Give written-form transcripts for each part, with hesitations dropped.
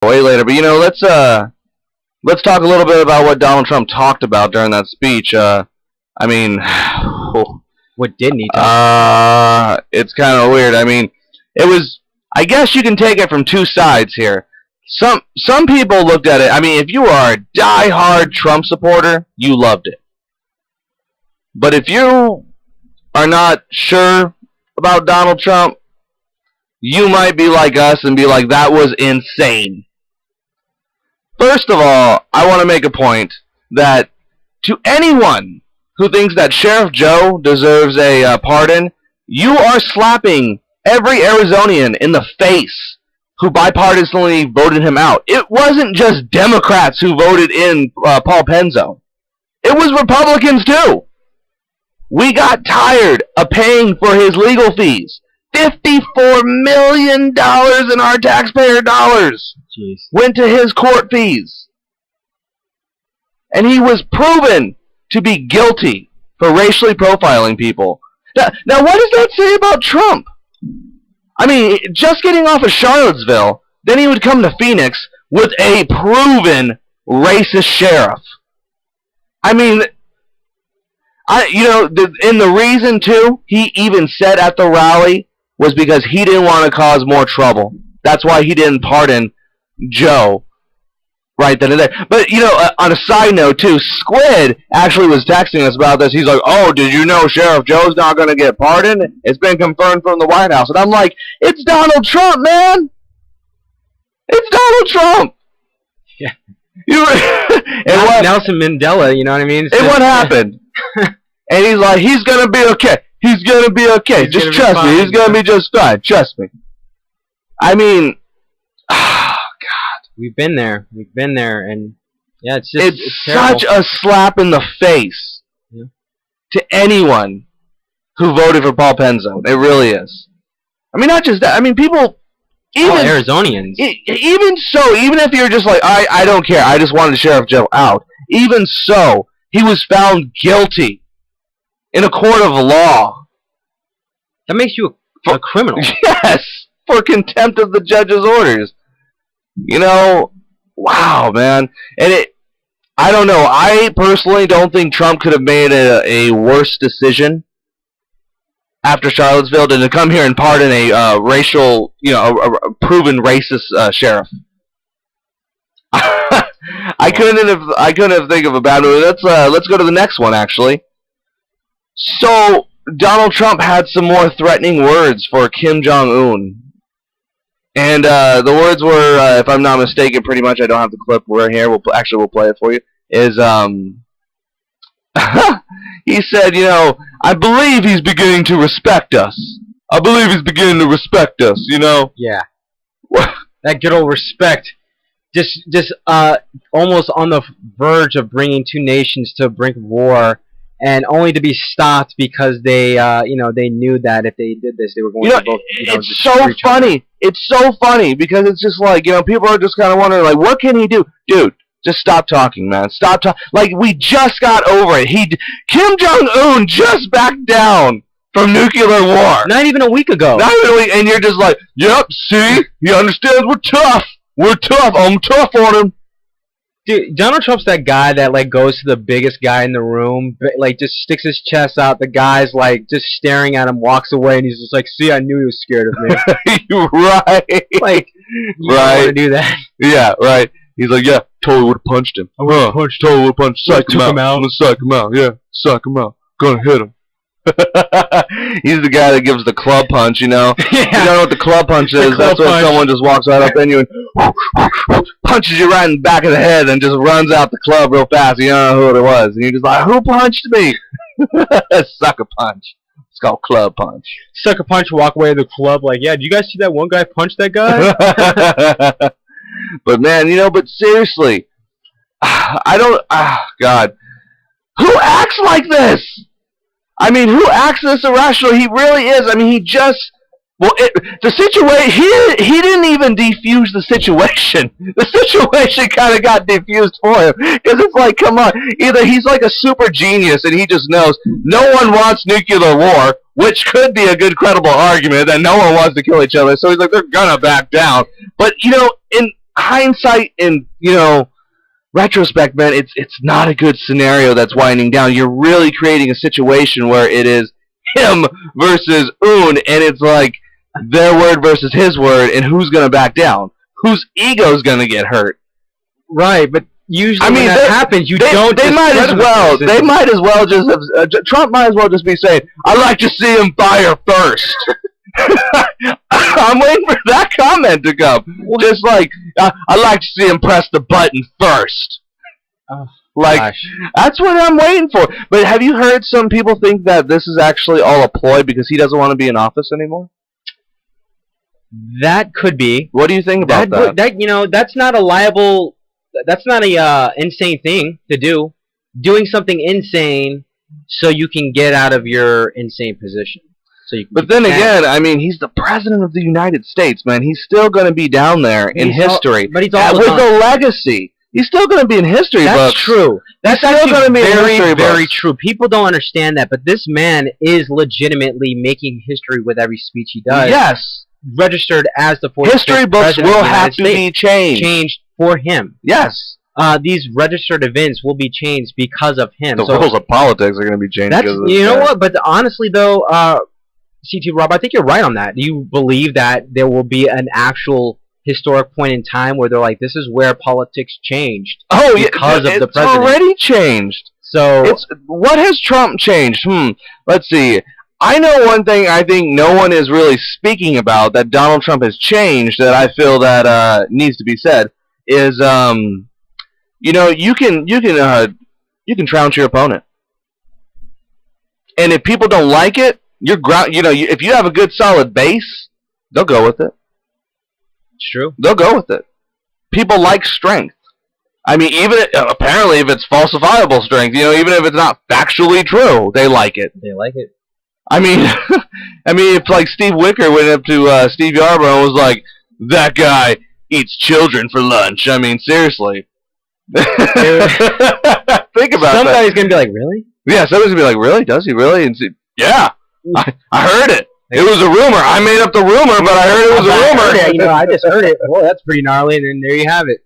way later. But let's talk a little bit about what Donald Trump talked about during that speech. I mean, what didn't he talk? It's kind of weird. I mean, it was. I guess you can take it from two sides here. Some people looked at it. I mean, if you are a die-hard Trump supporter, you loved it. But if you are not sure about Donald Trump, you might be like us and be like, that was insane. First of all, I want to make a point that to anyone who thinks that Sheriff Joe deserves a pardon, you are slapping every Arizonian in the face who bipartisanly voted him out. It wasn't just Democrats who voted in Paul Penzo. It was Republicans too. We got tired of paying for his legal fees. $54 million in our taxpayer dollars went to his court fees. And he was proven to be guilty for racially profiling people. Now what does that say about Trump? I mean, just getting off of Charlottesville, then he would come to Phoenix with a proven racist sheriff. I mean, and the reason, too, he even said at the rally was because he didn't want to cause more trouble. That's why he didn't pardon Joe right then and there. But, on a side note, too, Squid actually was texting us about this. He's like, oh, did you know Sheriff Joe's not going to get pardoned? It's been confirmed from the White House. And I'm like, it's Donald Trump, man. It's Donald Trump. Yeah. And what, Nelson Mandela, you know what I mean? And what happened? And he's like, he's going to be okay. He's going to be okay. Just trust me. He's going to be just fine. Trust me. I mean, We've been there, and yeah, it's such a slap in the face to anyone who voted for Paul Penzo. It really is. I mean, not just that. I mean, people, even Arizonians. Even so, even if you're just like, I don't care. I just wanted Sheriff Joe out. Even so, he was found guilty in a court of law. That makes you a criminal. Yes, for contempt of the judge's orders. Wow, man. And I don't know. I personally don't think Trump could have made a worse decision after Charlottesville than to come here and pardon a racial, a proven racist sheriff. I couldn't think of a bad movie. Let's go to the next one, actually. So Donald Trump had some more threatening words for Kim Jong-un. And the words were, if I'm not mistaken, pretty much, I don't have the clip. We're here. We'll play it for you. Is he said, I believe he's beginning to respect us. I believe he's beginning to respect us. Yeah. That good old respect. Just almost on the verge of bringing two nations to the brink of war. And only to be stopped because they knew that if they did this, they were going to both. It's so funny. It's so funny because it's just like, people are just kind of wondering, like, what can he do? Dude, just stop talking, man. Stop talking. Like, we just got over it. Kim Jong-un just backed down from nuclear war. Not even a week ago. Not even a week. And you're just like, yep, see? He understands we're tough. We're tough. I'm tough on him. Dude, Donald Trump's that guy that goes to the biggest guy in the room, just sticks his chest out. The guy's just staring at him, walks away, and he's just like, "See, I knew he was scared of me." Right? You right? Don't want to do that. Yeah, right. He's like, "Yeah, totally would have punched him. I would have punched. Totally would have punched. Suck him out. I'm gonna suck him out. Yeah, suck him out. Gonna hit him." He's the guy that gives the club punch, Yeah. You know what the club punch is? That's when someone just walks right up in you and punches you right in the back of the head and just runs out the club real fast. You don't know who it was. And you're just like, who punched me? Sucker punch. It's called club punch. Sucker punch, walk away to the club yeah, did you guys see that one guy punch that guy? But man, but seriously, I don't, God. Who acts like this? I mean, who acts this irrational? He really is. I mean, the situation, he didn't even defuse the situation. The situation kind of got defused for him. Because it's like, come on. Either he's like a super genius and he just knows no one wants nuclear war, which could be a good credible argument that no one wants to kill each other. So he's like, they're going to back down. But, hindsight and retrospect, man, it's not a good scenario that's winding down. You're really creating a situation where it is him versus Un, and it's like their word versus his word, and who's gonna back down? Whose ego's gonna get hurt? Right, but usually I mean, when that happens, They might as well. They might as well just have, Trump might as well just be saying, "I'd like to see him fire first." I'm waiting for that comment to come. Just like, I'd like to see him press the button first. Oh, like, gosh. That's what I'm waiting for. But have you heard some people think that this is actually all a ploy because he doesn't want to be in office anymore? That could be. What do you think about that? That's not a liable. That's not a insane thing to do. Doing something insane so you can get out of your insane position. But then again, I mean, he's the president of the United States, man. He's still going to be down there in history. But he's all with a legacy. He's still going to be in history books. That's true. That's actually going to be very, very true. People don't understand that, but this man is legitimately making history with every speech he does. Yes. Registered as the 45th history books will have to be changed for him. Yes. These registered events will be changed because of him. The rules of politics are going to be changed. You know what? But honestly, though, CT Rob, I think you're right on that. Do you believe that there will be an actual historic point in time where they're like, this is where politics changed? Oh, because of the president. It's already changed. So, what has Trump changed? Let's see. I know one thing I think no one is really speaking about that Donald Trump has changed that I feel that needs to be said is, you can trounce your opponent, and if people don't like it, if you have a good solid base, they'll go with it. It's true. They'll go with it. People like strength. I mean, apparently if it's falsifiable strength, even if it's not factually true, they like it. They like it. I mean, if like Steve Wicker went up to Steve Yarborough and was like, "That guy eats children for lunch." I mean, seriously. Think about that. Somebody's gonna be like, "Really?" Yeah, somebody's gonna be like, "Really? Does he really?" And yeah, I heard it. It was a rumor. I made up the rumor, but I heard it was a rumor. I just heard it. Well, that's pretty gnarly, and then there you have it.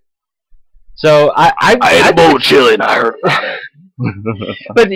So I ate a bowl of chili, and I heard about it. But